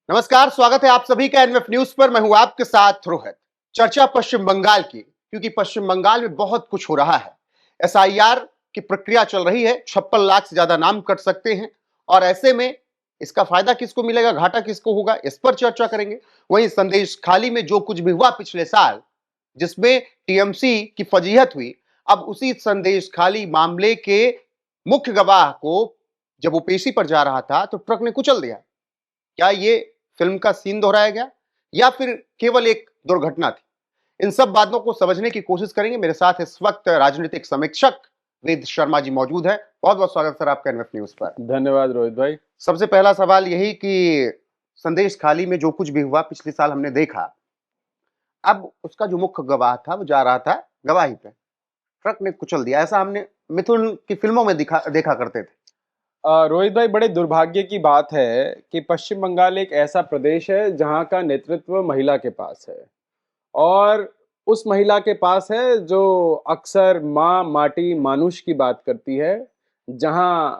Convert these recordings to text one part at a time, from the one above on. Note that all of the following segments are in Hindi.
नमस्कार, स्वागत है आप सभी का एनएफ न्यूज पर। मैं हूं आपके साथ रोहित। चर्चा पश्चिम बंगाल की, क्योंकि पश्चिम बंगाल में बहुत कुछ हो रहा है। एसआईआर की प्रक्रिया चल रही है, 56 लाख से ज्यादा नाम कट सकते हैं और ऐसे में इसका फायदा किसको मिलेगा, घाटा किसको होगा, इस पर चर्चा करेंगे। वहीं संदेश खाली में जो कुछ भी हुआ पिछले साल, जिसमें टीएमसी की फजीहत हुई, अब उसी संदेश खाली मामले के मुख्य गवाह को जब वो पेशी पर जा रहा था तो ट्रक ने कुचल दिया। क्या ये फिल्म का सीन दोहराया गया या फिर केवल एक दुर्घटना थी? इन सब बातों को समझने की कोशिश करेंगे। मेरे साथ इस वक्त राजनीतिक समीक्षक वेद शर्मा जी मौजूद है। बहुत बहुत स्वागत सर आपका एनएफ न्यूज पर। धन्यवाद रोहित भाई। सबसे पहला सवाल यही कि संदेश खाली में जो कुछ भी हुआ पिछले साल हमने देखा, अब उसका जो मुख्य गवाह था वो जा रहा था गवाही पे, ट्रक ने कुचल दिया। ऐसा हमने मिथुन की फिल्मों में देखा करते थे। रोहित भाई, बड़े दुर्भाग्य की बात है कि पश्चिम बंगाल एक ऐसा प्रदेश है जहां का नेतृत्व महिला के पास है और उस महिला के पास है जो अक्सर माँ माटी मानुष की बात करती है। जहां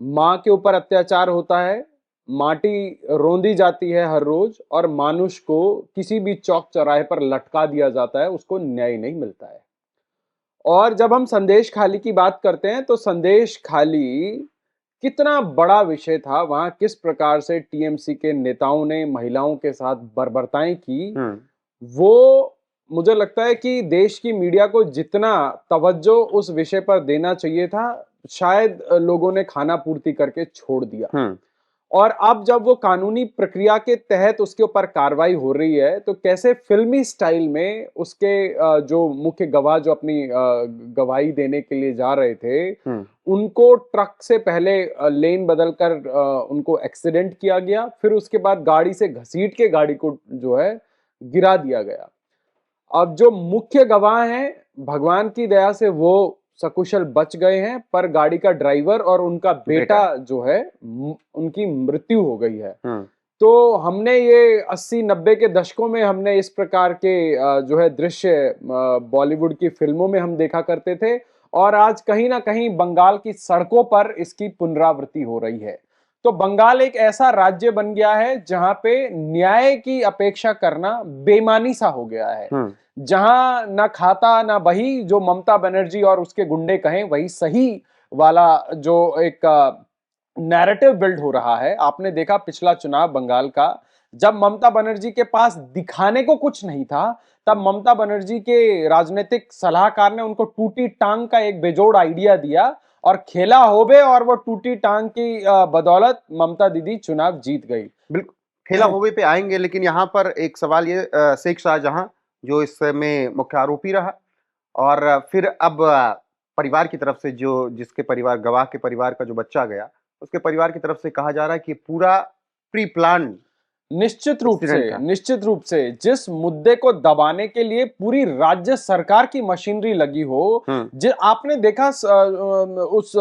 माँ के ऊपर अत्याचार होता है, माटी रोंदी जाती है हर रोज और मानुष को किसी भी चौक चौराहे पर लटका दिया जाता है, उसको न्याय नहीं मिलता है। और जब हम संदेश खाली की बात करते हैं तो संदेश खाली कितना बड़ा विषय था, वहां किस प्रकार से टीएमसी के नेताओं ने महिलाओं के साथ बर्बरताएं की, वो मुझे लगता है कि देश की मीडिया को जितना तवज्जो उस विषय पर देना चाहिए था, शायद लोगों ने खाना पूर्ति करके छोड़ दिया। और अब जब वो कानूनी प्रक्रिया के तहत उसके ऊपर कार्रवाई हो रही है तो कैसे फिल्मी स्टाइल में उसके जो मुख्य गवाह जो अपनी गवाही देने के लिए जा रहे थे, उनको ट्रक से पहले लेन बदलकर उनको एक्सीडेंट किया गया, फिर उसके बाद गाड़ी से घसीट के गाड़ी को जो है गिरा दिया गया। अब जो मुख्य गवाह हैं, भगवान की दया से वो सकुशल बच गए हैं, पर गाड़ी का ड्राइवर और उनका बेटा जो है उनकी मृत्यु हो गई है। तो हमने ये 80-90 के दशकों में हमने इस प्रकार के जो है दृश्य बॉलीवुड की फिल्मों में हम देखा करते थे और आज कहीं ना कहीं बंगाल की सड़कों पर इसकी पुनरावृत्ति हो रही है। तो बंगाल एक ऐसा राज्य बन गया है जहां पे न्याय की अपेक्षा करना बेईमानी सा हो गया है, जहां ना खाता ना बही, जो ममता बनर्जी और उसके गुंडे कहें वही सही वाला जो एक नैरेटिव बिल्ड हो रहा है। आपने देखा पिछला चुनाव बंगाल का, जब ममता बनर्जी के पास दिखाने को कुछ नहीं था, तब ममता बनर्जी के राजनीतिक सलाहकार ने उनको टूटी टांग का एक बेजोड़ आइडिया दिया और खेला होबे और वो टूटी टांग की बदौलत ममता दीदी चुनाव जीत गई। बिल्कुल, खेला होबे पे आएंगे, लेकिन यहाँ पर एक सवाल ये, शेख शाहजहां जो इसमें मुख्य आरोपी रहा और फिर अब परिवार की तरफ से जो जिसके परिवार गवाह के परिवार का जो बच्चा गया, उसके परिवार की तरफ से कहा जा रहा है कि पूरा प्री प्लान निश्चित रूप से जिस मुद्दे को दबाने के लिए पूरी राज्य सरकार की मशीनरी लगी हो, आपने देखा उस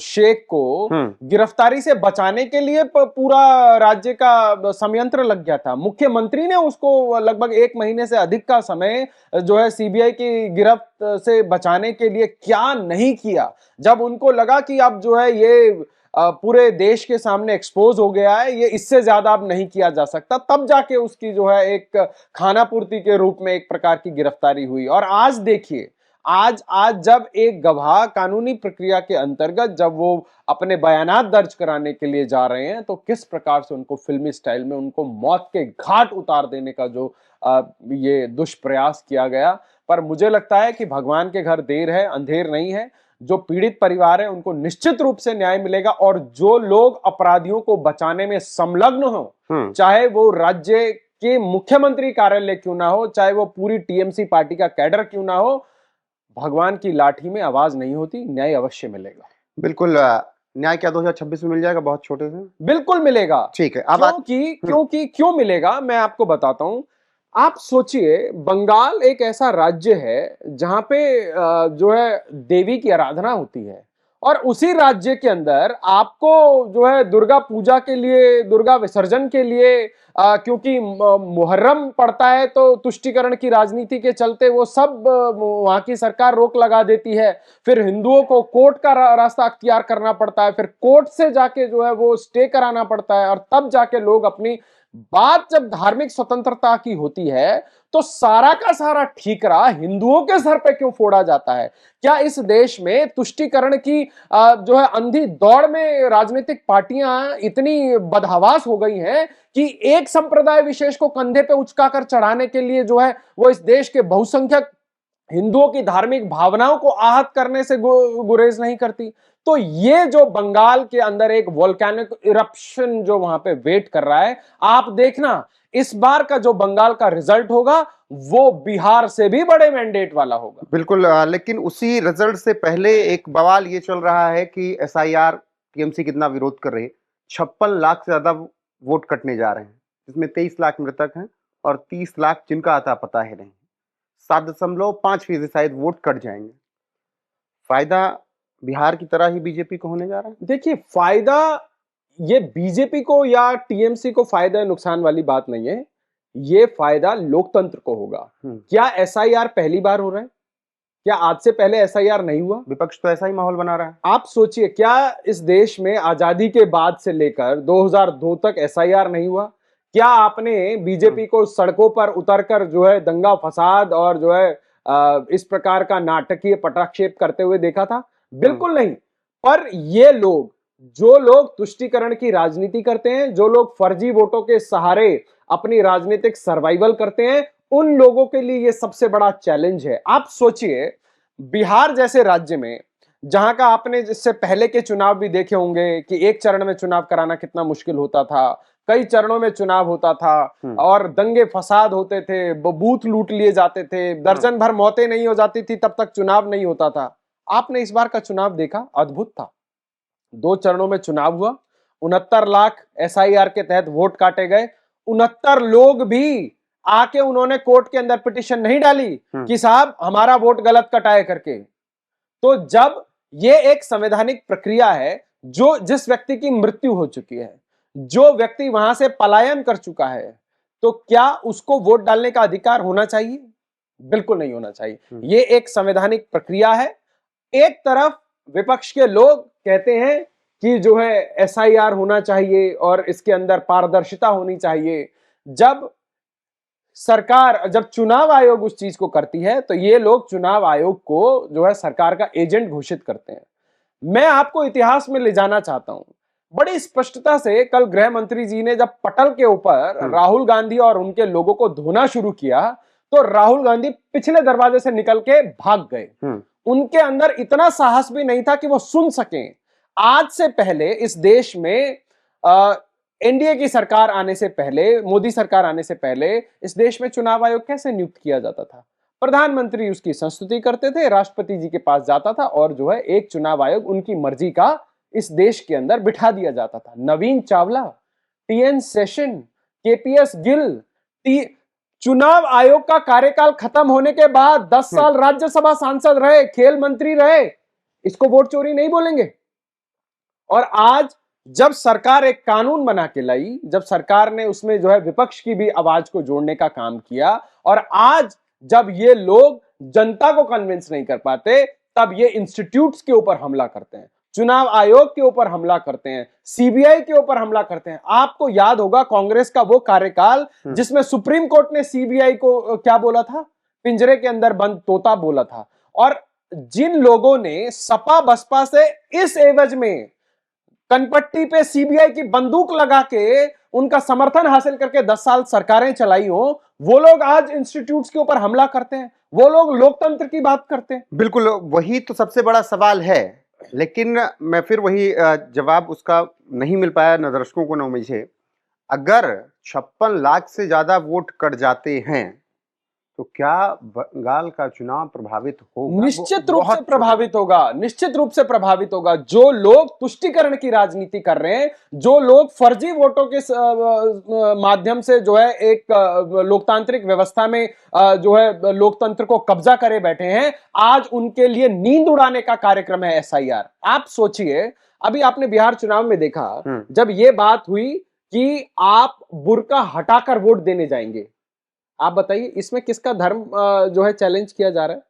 शेख को गिरफ्तारी से बचाने के लिए पूरा राज्य का संयंत्र लग गया था। मुख्यमंत्री ने उसको लगभग 1 महीने से अधिक का समय जो है सीबीआई की गिरफ्त से बचाने के लिए क्या नहीं किया। जब उनको लगा कि अब जो है ये पूरे देश के सामने एक्सपोज हो गया है, ये इससे ज्यादा अब नहीं किया जा सकता, तब जाके उसकी जो है एक खाना पूर्ति के रूप में एक प्रकार की गिरफ्तारी हुई। और आज देखिए, आज जब एक गवाह कानूनी प्रक्रिया के अंतर्गत जब वो अपने बयानात दर्ज कराने के लिए जा रहे हैं, तो किस प्रकार से उनको फिल्मी स्टाइल में उनको मौत के घाट उतार देने का जो ये दुष्प्रयास किया गया। पर मुझे लगता है कि भगवान के घर देर है अंधेर नहीं है। जो पीड़ित परिवार है उनको निश्चित रूप से न्याय मिलेगा और जो लोग अपराधियों को बचाने में संलग्न हो, चाहे वो राज्य के मुख्यमंत्री कार्यालय क्यों ना हो, चाहे वो पूरी टीएमसी पार्टी का कैडर क्यों ना हो, भगवान की लाठी में आवाज नहीं होती, न्याय अवश्य मिलेगा। बिल्कुल, न्याय क्या 2026 में मिल जाएगा? बहुत छोटे से बिल्कुल मिलेगा। ठीक है। क्यों मिलेगा, मैं आपको बताता हूं। आप सोचिए, बंगाल एक ऐसा राज्य है जहां पे जो है देवी की आराधना होती है और उसी राज्य के अंदर आपको जो है दुर्गा पूजा के लिए, दुर्गा विसर्जन के लिए, क्योंकि मुहर्रम पड़ता है तो तुष्टीकरण की राजनीति के चलते वो सब वहां की सरकार रोक लगा देती है। फिर हिंदुओं को कोर्ट का रास्ता अख्तियार करना पड़ता है, फिर कोर्ट से जाके जो है वो स्टे कराना पड़ता है और तब जाके लोग अपनी बात जब धार्मिक स्वतंत्रता की होती है तो सारा का सारा ठीकरा हिंदुओं के सर पे क्यों फोड़ा जाता है? क्या इस देश में तुष्टीकरण की जो है अंधी दौड़ में राजनीतिक पार्टियां इतनी बदहवास हो गई हैं कि एक संप्रदाय विशेष को कंधे पे उचकाकर चढ़ाने के लिए जो है वो इस देश के बहुसंख्यक हिंदुओं की धार्मिक भावनाओं को आहत करने से गुरेज नहीं करती? तो ये जो बंगाल के अंदर एक वोल्केनिक इरप्शन जो वहां पे वेट कर रहा है, आप देखना इस बार का जो बंगाल का रिजल्ट होगा वो बिहार से भी बड़े मैंडेट वाला होगा। बिल्कुल, लेकिन उसी रिजल्ट से पहले एक बवाल ये चल रहा है कि एसआईआर टीएमसी कितना विरोध कर रही है। 56 लाख से ज्यादा वोट कटने जा रहे हैं, जिसमें 23 लाख मृतक हैं और 30 लाख जिनका आता पता है नहीं। 7.5% शायद वोट कट जाएंगे। फायदा बिहार की तरह ही बीजेपी को होने जा रहा है। देखिए, फायदा ये बीजेपी को या टीएमसी को फायदा नुकसान वाली बात नहीं है, ये फायदा लोकतंत्र को होगा। क्या एसआईआर पहली बार हो रहा है? क्या आज से पहले एसआईआर नहीं हुआ? विपक्ष तो ऐसा ही माहौल बना रहा है। आप सोचिए, क्या इस देश में आजादी के बाद से लेकर 2002 तक एसआईआर नहीं हुआ? क्या आपने बीजेपी को सड़कों पर उतरकर जो है दंगा फसाद और जो है इस प्रकार का नाटकीय पटाक्षेप करते हुए देखा था? बिल्कुल नहीं। पर ये लोग, जो लोग तुष्टीकरण की राजनीति करते हैं, जो लोग फर्जी वोटों के सहारे अपनी राजनीतिक सर्वाइवल करते हैं, उन लोगों के लिए ये सबसे बड़ा चैलेंज है। आप सोचिए, बिहार जैसे राज्य में, जहां का आपने इससे पहले के चुनाव भी देखे होंगे कि एक चरण में चुनाव कराना कितना मुश्किल होता था, कई चरणों में चुनाव होता था और दंगे फसाद होते थे, बूथ लूट लिए जाते थे, दर्जन भर मौतें नहीं हो जाती थी तब तक चुनाव नहीं होता था। आपने इस बार का चुनाव देखा, अद्भुत था। 2 चरणों में चुनाव हुआ, 69 लाख एसआईआर के तहत वोट काटे गए। 69 लोग भी आके उन्होंने कोर्ट के अंदर पिटीशन नहीं डाली कि साहब हमारा वोट गलत कटाए करके। तो जब ये एक संवैधानिक प्रक्रिया है, जो जिस व्यक्ति की मृत्यु हो चुकी है, जो व्यक्ति वहां से पलायन कर चुका है, तो क्या उसको वोट डालने का अधिकार होना चाहिए? बिल्कुल नहीं होना चाहिए। ये एक संवैधानिक प्रक्रिया है। एक तरफ विपक्ष के लोग कहते हैं कि जो है एसआईआर होना चाहिए और इसके अंदर पारदर्शिता होनी चाहिए। जब चुनाव आयोग उस चीज को करती है तो ये लोग चुनाव आयोग को जो है सरकार का एजेंट घोषित करते हैं। मैं आपको इतिहास में ले जाना चाहता हूं। बड़ी स्पष्टता से कल गृह मंत्री जी ने जब पटल के ऊपर राहुल गांधी और उनके लोगों को धोना शुरू किया तो राहुल गांधी पिछले दरवाजे से निकल के भाग गए। उनके अंदर इतना साहस भी नहीं था कि वो सुन सकें। आज से पहले इस देश में एनडीए की सरकार आने से पहले, मोदी सरकार आने से पहले इस देश में चुनाव आयोग कैसे नियुक्त किया जाता था? प्रधानमंत्री उसकी संस्तुति करते थे, राष्ट्रपति जी के पास जाता था और जो है एक चुनाव आयोग उनकी मर्जी का इस देश के अंदर बिठा दिया जाता था। नवीन चावला, टीएन सेशन, केपीएस गिल, चुनाव आयोग का कार्यकाल खत्म होने के बाद 10 साल राज्यसभा सांसद रहे, खेल मंत्री रहे। इसको वोट चोरी नहीं बोलेंगे? और आज जब सरकार एक कानून बना के लाई, जब सरकार ने उसमें जो है विपक्ष की भी आवाज को जोड़ने का काम किया और आज जब ये लोग जनता को कन्विंस नहीं कर पाते, तब ये इंस्टीट्यूट्स के ऊपर हमला करते हैं, चुनाव आयोग के ऊपर हमला करते हैं, सीबीआई के ऊपर हमला करते हैं। आपको याद होगा कांग्रेस का वो कार्यकाल जिसमें सुप्रीम कोर्ट ने सीबीआई को क्या बोला था? पिंजरे के अंदर बंद तोता बोला था। और जिन लोगों ने सपा बसपा से इस एवज में कनपट्टी पे सीबीआई की बंदूक लगा के उनका समर्थन हासिल करके 10 साल सरकारें चलाई हो, वो लोग आज इंस्टीट्यूट्स के ऊपर हमला करते हैं, वो लोग लोकतंत्र की बात करते हैं। बिल्कुल, वही तो सबसे बड़ा सवाल है। लेकिन मैं फिर वही जवाब उसका नहीं मिल पाया, न दर्शकों को न मुझे। अगर 56 लाख से ज्यादा वोट कट जाते हैं तो क्या बंगाल का चुनाव प्रभावित होगा? निश्चित रूप से प्रभावित होगा, निश्चित रूप से प्रभावित होगा। जो लोग तुष्टीकरण की राजनीति कर रहे हैं, जो लोग फर्जी वोटों के माध्यम से जो है एक लोकतांत्रिक व्यवस्था में जो है लोकतंत्र को कब्जा करे बैठे हैं, आज उनके लिए नींद उड़ाने का कार्यक्रम है एसआईआर। आप सोचिए, अभी आपने बिहार चुनाव में देखा, जब यह बात हुई कि आप बुर्का हटाकर वोट देने जाएंगे, आप बताइए इसमें किसका धर्म जो है चैलेंज किया जा रहा है?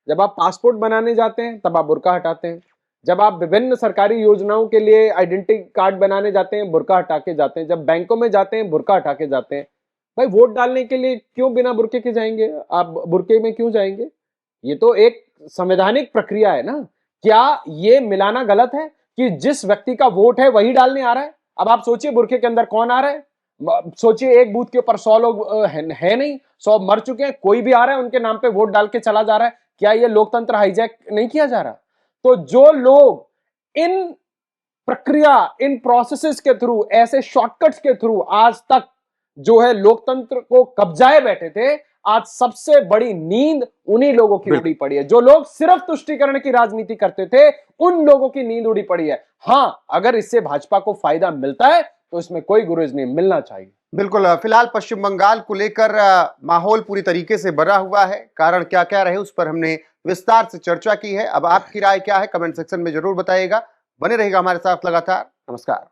जब आप पासपोर्ट बनाने जाते हैं तब आप बुर्का हटाते हैं, जब आप विभिन्न सरकारी योजनाओं के लिए आइडेंटिटी कार्ड बनाने जाते हैं, बुर्का हटा के जाते हैं, जब बैंकों में जाते हैं बुर्का हटा के जाते हैं, भाई वोट डालने के लिए क्यों बिना बुर्के के जाएंगे? आप बुर्के में क्यों जाएंगे? ये तो एक संवैधानिक प्रक्रिया है ना। क्या ये मिलाना गलत है कि जिस व्यक्ति का वोट है वही डालने आ रहा है? अब आप सोचिए बुर्के के अंदर कौन आ रहा है। सोचिए एक बूथ के ऊपर 100 लोग है नहीं, 100 मर चुके हैं, कोई भी आ रहा है उनके नाम पे वोट डाल के चला जा रहा है। क्या ये लोकतंत्र हाईजैक नहीं किया जा रहा? तो जो लोग इन प्रक्रिया, इन प्रोसेसेस के थ्रू, ऐसे शॉर्टकट्स के थ्रू आज तक जो है लोकतंत्र को कब्जाए बैठे थे, आज सबसे बड़ी नींद उन्हीं लोगों की उड़ी पड़ी है। जो लोग सिर्फ तुष्टीकरण की राजनीति करते थे, उन लोगों की नींद उड़ी पड़ी है। हां, अगर इससे भाजपा को फायदा मिलता है तो इसमें कोई गुरेज नहीं, मिलना चाहिए। बिल्कुल। फिलहाल पश्चिम बंगाल को लेकर माहौल पूरी तरीके से भरा हुआ है। कारण क्या क्या रहे उस पर हमने विस्तार से चर्चा की है। अब आपकी राय क्या है कमेंट सेक्शन में जरूर बताइएगा। बने रहेगा हमारे साथ लगातार। नमस्कार।